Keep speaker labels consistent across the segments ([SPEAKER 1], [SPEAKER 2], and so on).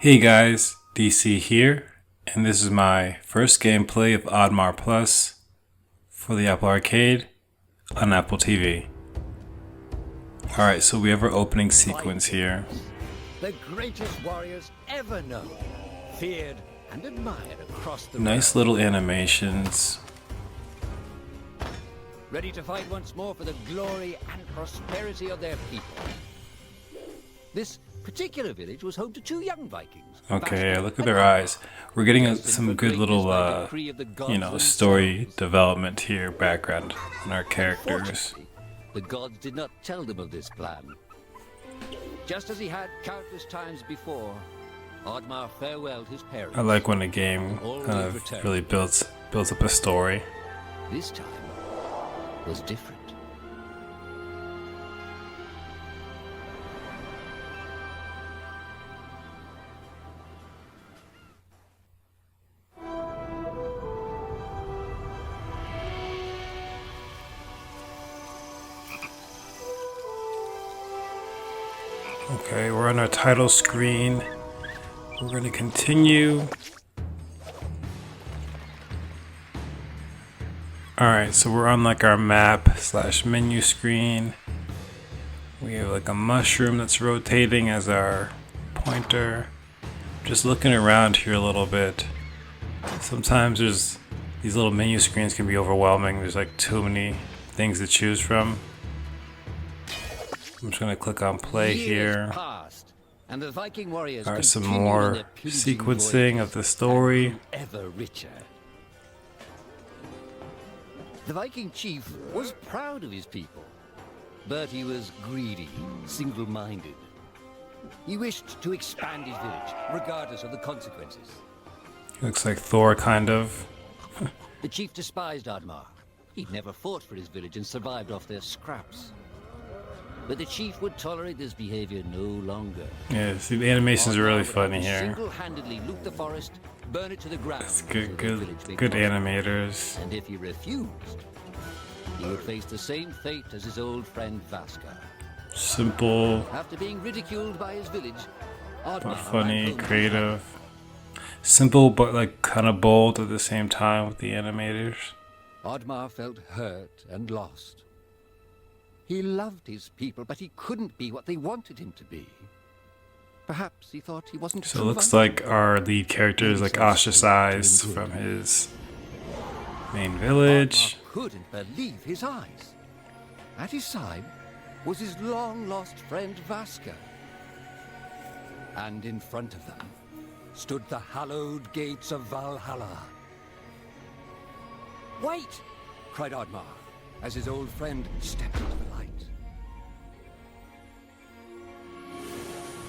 [SPEAKER 1] Hey guys, DC here, and this is my first gameplay of Oddmar Plus for the Apple Arcade on Apple TV. Alright, so we have our opening sequence here.
[SPEAKER 2] The greatest warriors ever known, feared and admired across the
[SPEAKER 1] Nice
[SPEAKER 2] realm.
[SPEAKER 1] little animations.
[SPEAKER 2] Ready to fight once more for the glory and prosperity of their people. This particular village was home to two young Vikings.
[SPEAKER 1] Okay, look at their eyes. We're getting some good little, story development here, background on our characters.
[SPEAKER 2] The gods did not tell them of this plan. Just as he had countless times before, Oddmar farewelled his parents.
[SPEAKER 1] I like when a game kind of really builds up a story.
[SPEAKER 2] This time was different.
[SPEAKER 1] Okay, we're on our title screen. We're going to continue. Alright, so we're on like our map / menu screen. We have like a mushroom that's rotating as our pointer. Just looking around here a little bit. Sometimes these little menu screens can be overwhelming. There's like too many things to choose from. I'm just going to click on play here.
[SPEAKER 2] Passed, and the Viking warriors
[SPEAKER 1] Alright, some
[SPEAKER 2] continued on
[SPEAKER 1] more
[SPEAKER 2] their pillaging
[SPEAKER 1] sequencing
[SPEAKER 2] voyages
[SPEAKER 1] of the story.
[SPEAKER 2] and grew ever richer. The Viking chief was proud of his people, but he was greedy, single-minded. He wished to expand his village, regardless of the consequences.
[SPEAKER 1] Looks like Thor, kind of.
[SPEAKER 2] The chief despised Oddmar. He'd never fought for his village and survived off their scraps. But the chief would tolerate this behavior no longer.
[SPEAKER 1] Yeah, see, the animations are really funny here.
[SPEAKER 2] Single-handedly loot the forest, burn it to the ground.
[SPEAKER 1] It's
[SPEAKER 2] until the
[SPEAKER 1] good
[SPEAKER 2] village became
[SPEAKER 1] animators.
[SPEAKER 2] And if he refused, he would face the same fate as his old friend Vaska.
[SPEAKER 1] Simple,
[SPEAKER 2] After being ridiculed by his village,
[SPEAKER 1] but
[SPEAKER 2] Oddmar
[SPEAKER 1] funny,
[SPEAKER 2] ran home.
[SPEAKER 1] creative. Simple, but like kind of bold at the same time with the animators.
[SPEAKER 2] Oddmar felt hurt and lost. He loved his people, but he couldn't be what they wanted him to be. Perhaps he thought he wasn't.
[SPEAKER 1] So it looks like our lead character is like ostracized from his main village.
[SPEAKER 2] Oddmar couldn't believe his eyes. At his side was his long-lost friend Vaska. And in front of them stood the hallowed gates of Valhalla. "Wait!" cried Oddmar, as his old friend stepped into the light.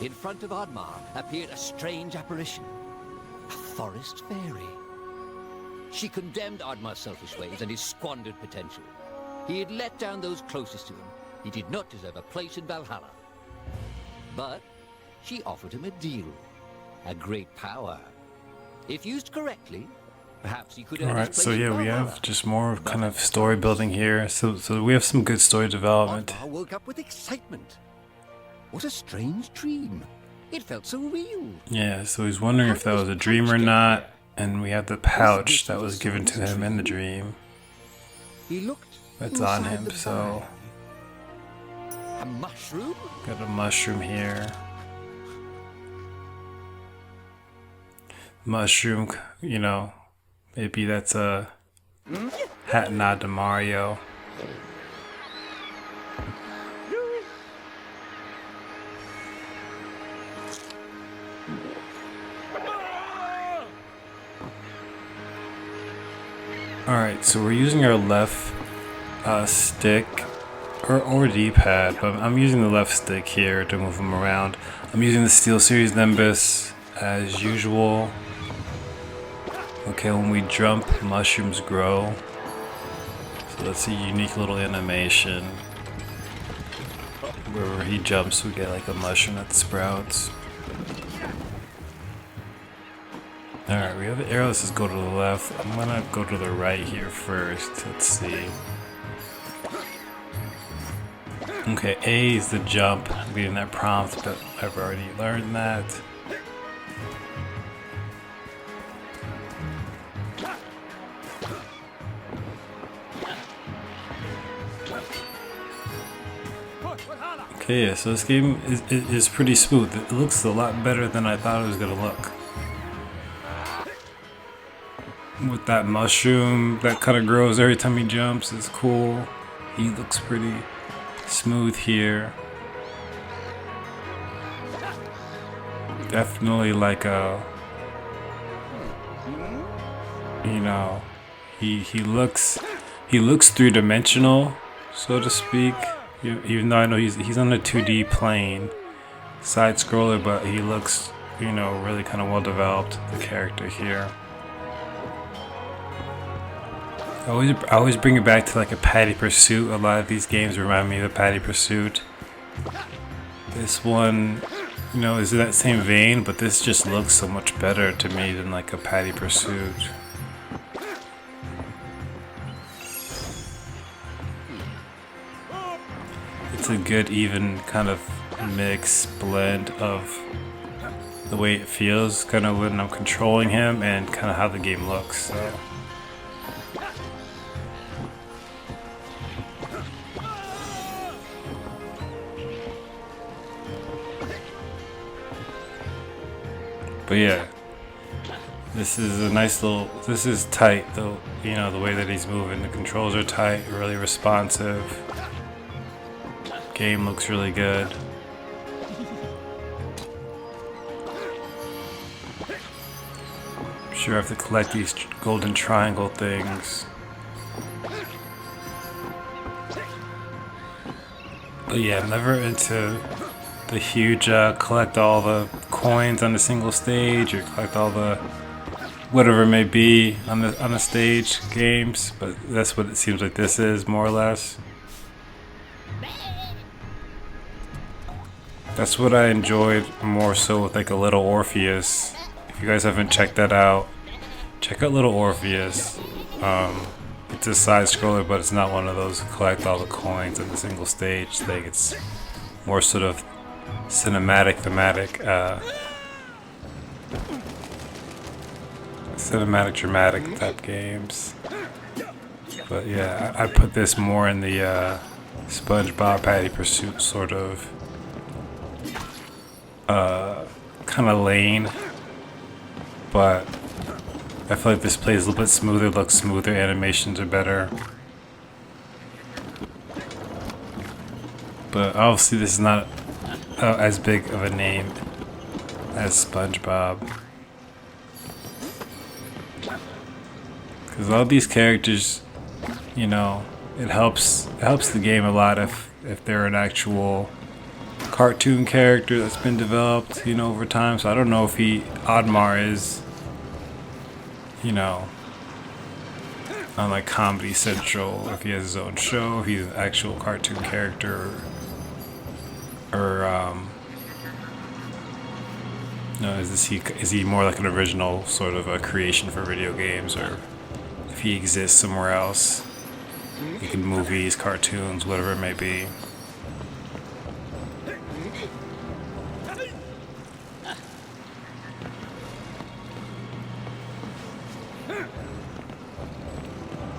[SPEAKER 2] In front of Oddmar appeared a strange apparition, a forest fairy. She condemned Oddmar's selfish ways and his squandered potential. He had let down those closest to him. He did not deserve a place in Valhalla. But she offered him a deal, a great power. If used correctly, perhaps he could earn his
[SPEAKER 1] Alright,
[SPEAKER 2] place
[SPEAKER 1] so
[SPEAKER 2] in
[SPEAKER 1] yeah, we
[SPEAKER 2] Valhalla.
[SPEAKER 1] have just more kind of story building here. So we have some good story development.
[SPEAKER 2] Oddmar woke up with excitement. What a strange dream. It felt so real.
[SPEAKER 1] Yeah, so he's wondering if that was a dream or not. And we have the pouch that was given to him in the dream.
[SPEAKER 2] He looked
[SPEAKER 1] That's on
[SPEAKER 2] inside
[SPEAKER 1] him,
[SPEAKER 2] the
[SPEAKER 1] so
[SPEAKER 2] bag. A mushroom?
[SPEAKER 1] got a mushroom here. Mushroom, maybe that's a hat nod to Mario. Alright, so we're using our left stick or D-pad, but I'm using the left stick here to move them around. I'm using the SteelSeries Nimbus as usual. Okay, when we jump, mushrooms grow. So that's a unique little animation. Wherever he jumps, we get like a mushroom that sprouts. Alright, we have the arrow that says go to the left. I'm gonna go to the right here first. Let's see. Okay, A is the jump. I'm getting that prompt, but I've already learned that. Okay, yeah, so this game is pretty smooth. It looks a lot better than I thought it was gonna look. With that mushroom that kind of grows every time he jumps, is cool. He looks pretty smooth here. Definitely like a, you know, he looks three-dimensional, so to speak. Even though I know he's on a 2D plane, side scroller, but he looks, you know, really kind of well developed. The character here. I always bring it back to like a Patty Pursuit. A lot of these games remind me of a Patty Pursuit. This one, you know, is in that same vein, but this just looks so much better to me than like a Patty Pursuit. It's a good, even kind of mix, blend of the way it feels, kind of when I'm controlling him, and kind of how the game looks. So. But yeah, this is a nice little, this is tight though, you know, the way that he's moving, the controls are tight, really responsive. Game looks really good. I'm sure I have to collect these golden triangle things. But yeah, I'm never into the huge collect all the coins on a single stage, or collect all the whatever it may be on the stage games, but that's what it seems like this is, more or less. That's what I enjoyed more so with like a Little Orpheus. If you guys haven't checked that out, check out Little Orpheus. It's a side scroller, but it's not one of those collect all the coins on the single stage thing. It's more sort of cinematic, dramatic type games. But yeah, I put this more in the SpongeBob Patty Pursuit sort of kind of lane, but I feel like this plays a little bit smoother, looks smoother, animations are better. But obviously this is not as big of a name as SpongeBob, because all these characters, you know, it helps the game a lot if they're an actual cartoon character that's been developed, you know, over time. So I don't know if Oddmar is, you know, on like Comedy Central, if he has his own show, if he's an actual cartoon character, or you know, is he more like an original sort of a creation for video games, or if he exists somewhere else, like in movies, cartoons, whatever it may be.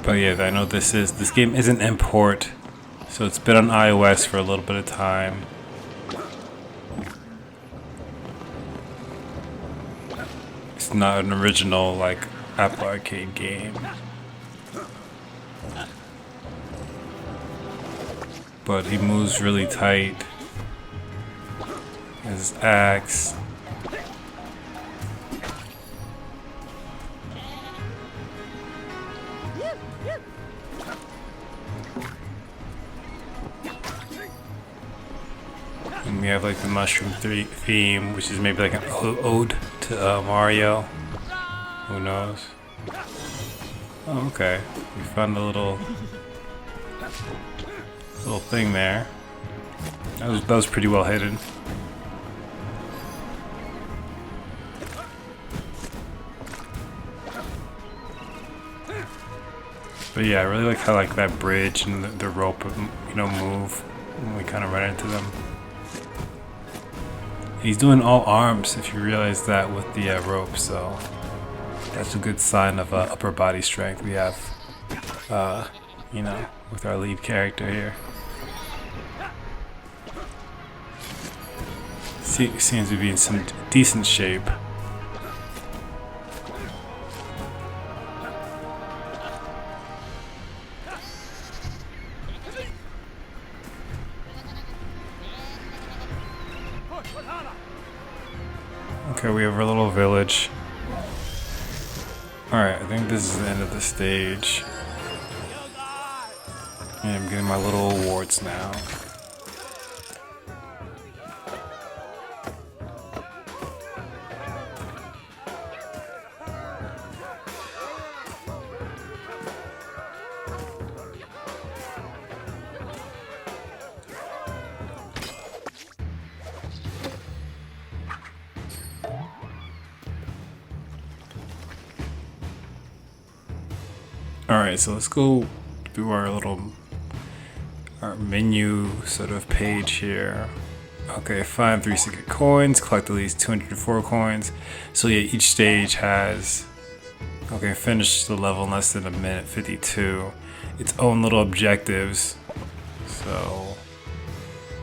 [SPEAKER 1] But yeah, I know this game is an import, so it's been on iOS for a little bit of time. It's not an original like Apple Arcade game. But he moves really tight. His axe. And we have like the mushroom theme, which is maybe like an ode to Mario. Who knows? Oh, okay. We found a little thing there. That was pretty well hidden. But yeah, I really like how like that bridge and the rope, you know, move when we kind of run into them. He's doing all arms, if you realize that, with the rope, so that's a good sign of upper body strength we have, you know, with our lead character here. Seems to be in some decent shape. Okay, we have our little village. Alright, I think this is the end of the stage. And I'm getting my little awards now. Alright, so let's go through our menu sort of page here. Okay, find 3 secret coins, collect at least 204 coins. So yeah, each stage has, okay, finish the level in less than a minute 52. Its own little objectives. So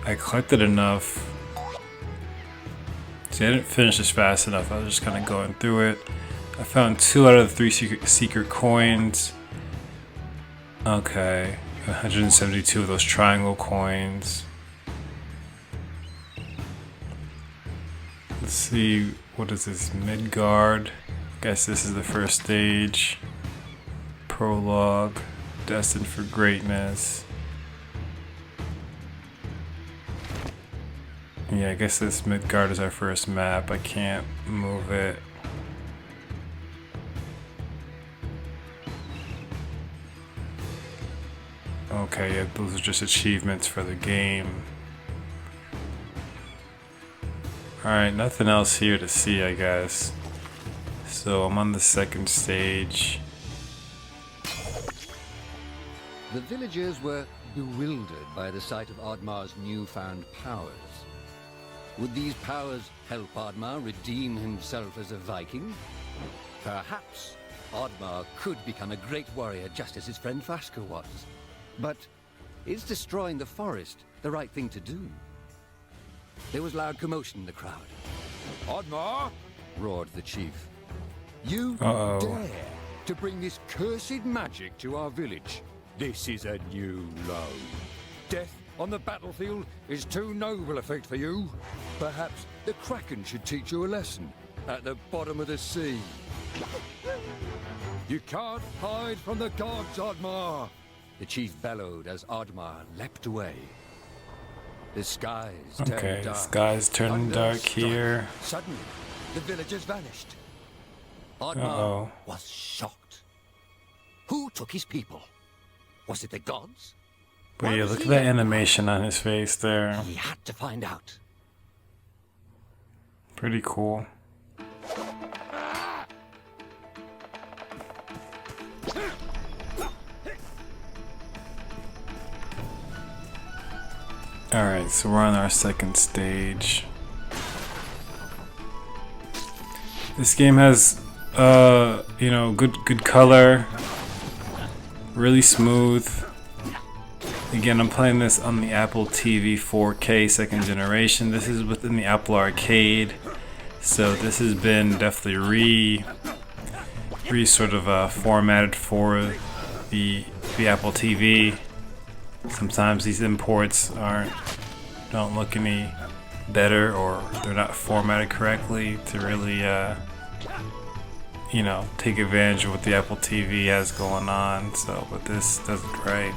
[SPEAKER 1] I collected enough. See, I didn't finish this fast enough. I was just kind of going through it. I found 2 out of the 3 secret coins. Okay, 172 of those triangle coins. Let's see, what is this? Midgard. Guess this is the first stage. Prologue. Destined for greatness. Yeah, I guess this Midgard is our first map. I can't move it. Okay, yeah, those are just achievements for the game. Alright, nothing else here to see, I guess. So I'm on the second stage.
[SPEAKER 2] The villagers were bewildered by the sight of Oddmar's newfound powers. Would these powers help Oddmar redeem himself as a Viking? Perhaps Oddmar could become a great warrior just as his friend Vaska was. But is destroying the forest the right thing to do? There was loud commotion in the crowd.
[SPEAKER 3] Oddmar!
[SPEAKER 2] Roared the chief. You
[SPEAKER 3] Dare to bring this cursed magic to our village. This is a new low. Death on the battlefield is too noble a fate for you. Perhaps the Kraken should teach you a lesson at the bottom of the sea. You can't hide from the gods, Oddmar.
[SPEAKER 2] The chief bellowed as Oddmar leapt away. The skies
[SPEAKER 1] Okay,
[SPEAKER 2] turned
[SPEAKER 1] the
[SPEAKER 2] dark.
[SPEAKER 1] skies turning
[SPEAKER 2] Thunder
[SPEAKER 1] dark
[SPEAKER 2] struck.
[SPEAKER 1] here.
[SPEAKER 2] Suddenly, the villagers vanished. Oddmar
[SPEAKER 1] Uh-oh.
[SPEAKER 2] was shocked. Who took his people? Was it the gods?
[SPEAKER 1] But
[SPEAKER 2] Why
[SPEAKER 1] yeah,
[SPEAKER 2] was
[SPEAKER 1] look at
[SPEAKER 2] he
[SPEAKER 1] that
[SPEAKER 2] there?
[SPEAKER 1] animation on his face there.
[SPEAKER 2] He had to find out.
[SPEAKER 1] Pretty cool. Alright, so we're on our second stage. This game has, you know, good color, really smooth. Again, I'm playing this on the Apple TV 4K second generation. This is within the Apple Arcade, so this has been definitely sort of formatted for the Apple TV. Sometimes these imports don't look any better, or they're not formatted correctly to really you know, take advantage of what the Apple TV has going on. So, but this does it right.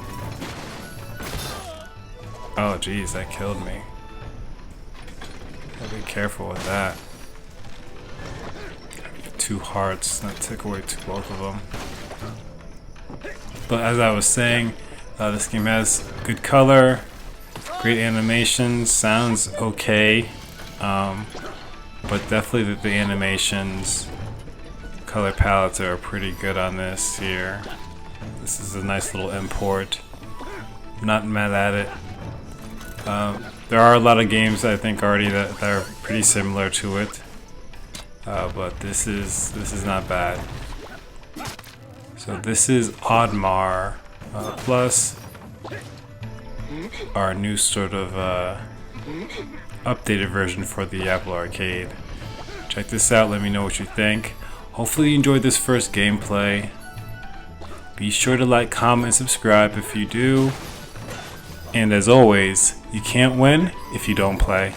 [SPEAKER 1] Oh geez, that killed me. Gotta be careful with that. 2 hearts, that took away both of them. But as I was saying, this game has good color, great animations, sounds okay, but definitely the animations, color palettes are pretty good on this here. This is a nice little import. I'm not mad at it. There are a lot of games I think already that are pretty similar to it, but this is not bad. So this is Oddmar plus our new sort of updated version for the Apple Arcade. Check this out, let me know what you think. Hopefully you enjoyed this first gameplay. Be sure to like, comment, and subscribe if you do. And as always, you can't win if you don't play.